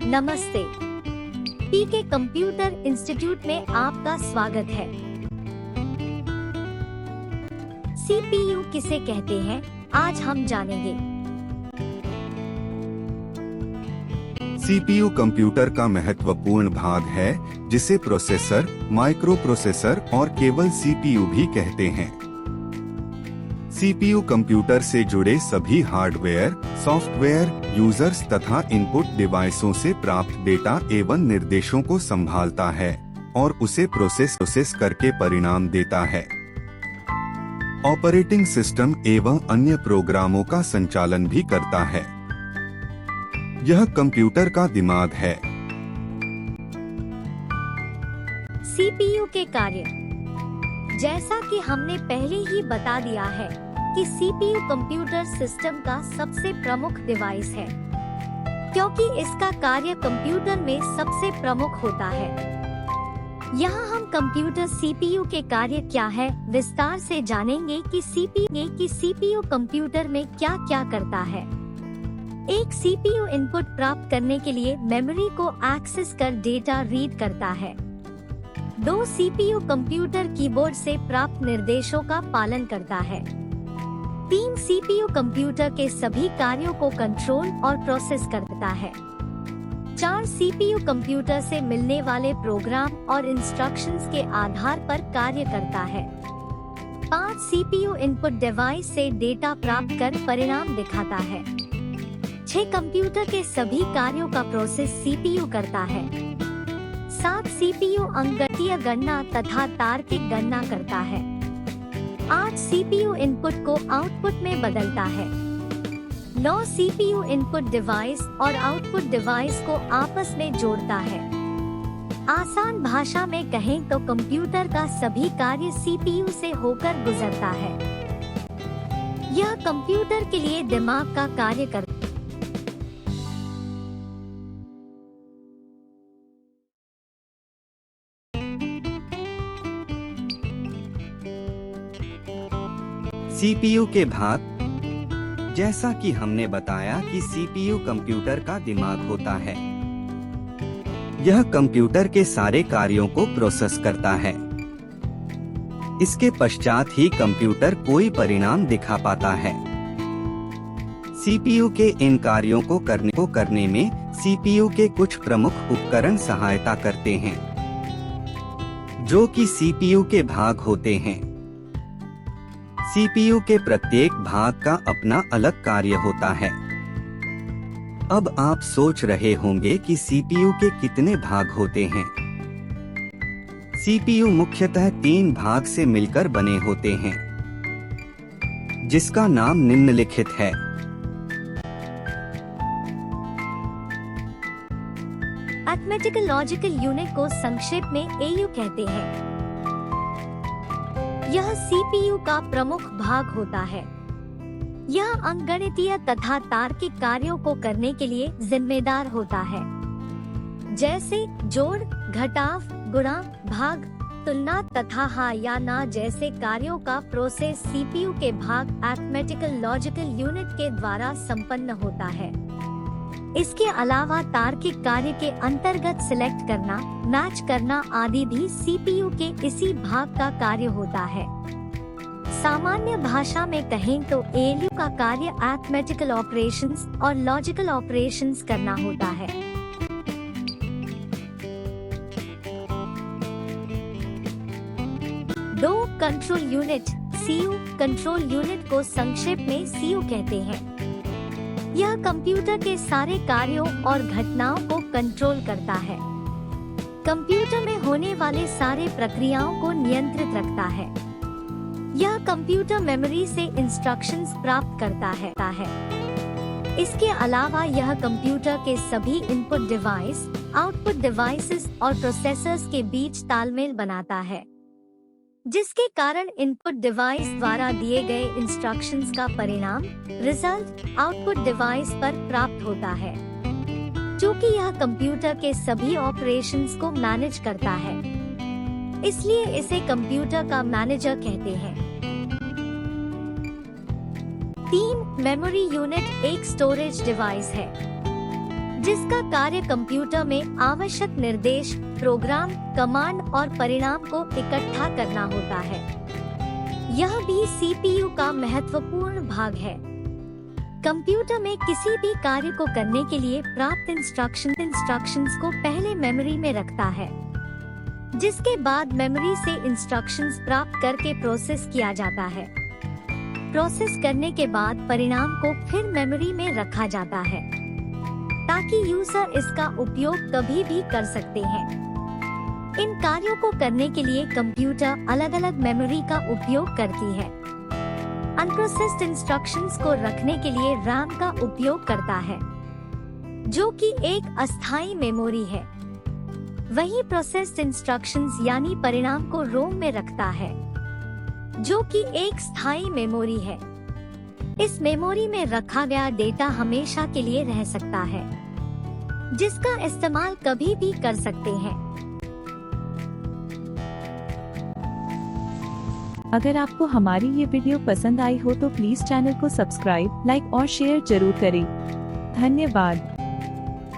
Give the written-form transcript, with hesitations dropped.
नमस्ते। पीके computer institute में आपका स्वागत है। सीपीयू किसे कहते हैं, आज हम जानेंगे। सीपीयू कंप्यूटर का महत्वपूर्ण भाग है, जिसे प्रोसेसर, माइक्रो प्रोसेसर और केवल सीपीयू भी कहते हैं। सीपीयू कंप्यूटर से जुड़े सभी हार्डवेयर, सॉफ्टवेयर, यूजर्स तथा इनपुट डिवाइसों से प्राप्त डेटा एवं निर्देशों को संभालता है और उसे प्रोसेस करके परिणाम देता है। ऑपरेटिंग सिस्टम एवं अन्य प्रोग्रामों का संचालन भी करता है। यह कंप्यूटर का दिमाग है। सीपीयू के कार्य, जैसा कि हमने पहले ही बता दिया है कि सीपीयू कंप्यूटर सिस्टम का सबसे प्रमुख डिवाइस है, क्योंकि इसका कार्य कंप्यूटर में सबसे प्रमुख होता है। यहाँ हम कंप्यूटर सीपीयू के कार्य क्या है विस्तार से जानेंगे कि सीपीयू कंप्यूटर में क्या क्या करता है। एक सीपीयू इनपुट प्राप्त करने के लिए मेमोरी को एक्सेस कर डेटा रीड करता है। 2 सीपीयू कंप्यूटर कीबोर्ड से प्राप्त निर्देशों का पालन करता है। 3 सीपीयू कंप्यूटर के सभी कार्यों को कंट्रोल और प्रोसेस करता है। 4 सीपीयू कंप्यूटर से मिलने वाले प्रोग्राम और इंस्ट्रक्शंस के आधार पर कार्य करता है। 5 सीपीयू इनपुट डिवाइस से डेटा प्राप्त कर परिणाम दिखाता है। 6 कंप्यूटर के सभी कार्यों का प्रोसेस सीपीयू करता है। 7 सीपीयू अंकगणितीय गणना तथा तार्किक गणना करता है। 8 सीपीयू इनपुट को आउटपुट में बदलता है। 9 सीपीयू इनपुट डिवाइस और आउटपुट डिवाइस को आपस में जोड़ता है। आसान भाषा में कहें तो कंप्यूटर का सभी कार्य सीपीयू से होकर गुजरता है। यह कंप्यूटर के लिए दिमाग का कार्य करता है। सीपीयू के भाग, जैसा कि हमने बताया कि सीपीयू कंप्यूटर का दिमाग होता है। यह कंप्यूटर के सारे कार्यों को प्रोसेस करता है। इसके पश्चात ही कंप्यूटर कोई परिणाम दिखा पाता है। सीपीयू के इन कार्यों को करने में सीपीयू के कुछ प्रमुख उपकरण सहायता करते हैं, जो कि सीपीयू के भाग होते हैं। सीपीयू के प्रत्येक भाग का अपना अलग कार्य होता है। अब आप सोच रहे होंगे कि सीपीयू के कितने भाग होते हैं। सीपीयू मुख्यतः 3 भाग से मिलकर बने होते हैं, जिसका नाम निम्नलिखित है। अरिथमेटिकल लॉजिकल यूनिट को संक्षेप में एयू कहते हैं। यह सीपीयू का प्रमुख भाग होता है। यह अंकगणितीय तथा तार्किक कार्यों को करने के लिए जिम्मेदार होता है, जैसे जोड़, घटाव, गुणा, भाग, तुलना तथा हाँ या ना जैसे कार्यों का प्रोसेस सीपीयू के भाग अरिथमेटिकल लॉजिकल यूनिट के द्वारा संपन्न होता है। इसके अलावा तार्किक कार्य के अंतर्गत सिलेक्ट करना, मैच करना आदि भी सीपीयू के इसी भाग का कार्य होता है। सामान्य भाषा में कहें तो एएलयू का कार्य अरिथमेटिकल ऑपरेशंस और लॉजिकल ऑपरेशंस करना होता है। दो control unit, CU control unit को संक्षेप में सीयू कहते हैं। यह कंप्यूटर के सारे कार्यों और घटनाओं को कंट्रोल करता है। कंप्यूटर में होने वाले सारे प्रक्रियाओं को नियंत्रित रखता है। यह कंप्यूटर मेमोरी से इंस्ट्रक्शंस प्राप्त करता है। इसके अलावा यह कंप्यूटर के सभी इनपुट डिवाइस, आउटपुट डिवाइसेस और प्रोसेसर्स के बीच तालमेल बनाता है, जिसके कारण इनपुट डिवाइस द्वारा दिए गए इंस्ट्रक्शंस का परिणाम, रिजल्ट, आउटपुट डिवाइस पर प्राप्त होता है। क्योंकि यह कंप्यूटर के सभी ऑपरेशंस को मैनेज करता है, इसलिए इसे कंप्यूटर का मैनेजर कहते हैं। 3 मेमोरी यूनिट एक स्टोरेज डिवाइस है। जिसका कार्य कंप्यूटर में आवश्यक निर्देश, प्रोग्राम, कमांड और परिणाम को इकट्ठा करना होता है। यह भी सीपीयू का महत्वपूर्ण भाग है। कंप्यूटर में किसी भी कार्य को करने के लिए प्राप्त इंस्ट्रक्शंस को पहले मेमोरी में रखता है, जिसके बाद मेमोरी से इंस्ट्रक्शंस प्राप्त करके प्रोसेस किया जाता है। प्रोसेस करने के बाद परिणाम को फिर मेमोरी में रखा जाता है, ताकि यूजर इसका उपयोग कभी भी कर सकते हैं। इन कार्यों को करने के लिए कंप्यूटर अलग-अलग मेमोरी का उपयोग करती है। अनप्रोसेस्ड इंस्ट्रक्शंस को रखने के लिए रैम का उपयोग करता है, जो कि एक अस्थायी मेमोरी है। वही प्रोसेस्ड इंस्ट्रक्शंस यानी परिणाम को रोम में रखता है, जो कि एक स्थायी मेमोरी है। इस मेमोरी में रखा गया डेटा हमेशा के लिए रह सकता है, जिसका इस्तेमाल कभी भी कर सकते हैं। अगर आपको हमारी ये वीडियो पसंद आई हो तो प्लीज चैनल को सब्सक्राइब, लाइक और शेयर जरूर करें। धन्यवाद।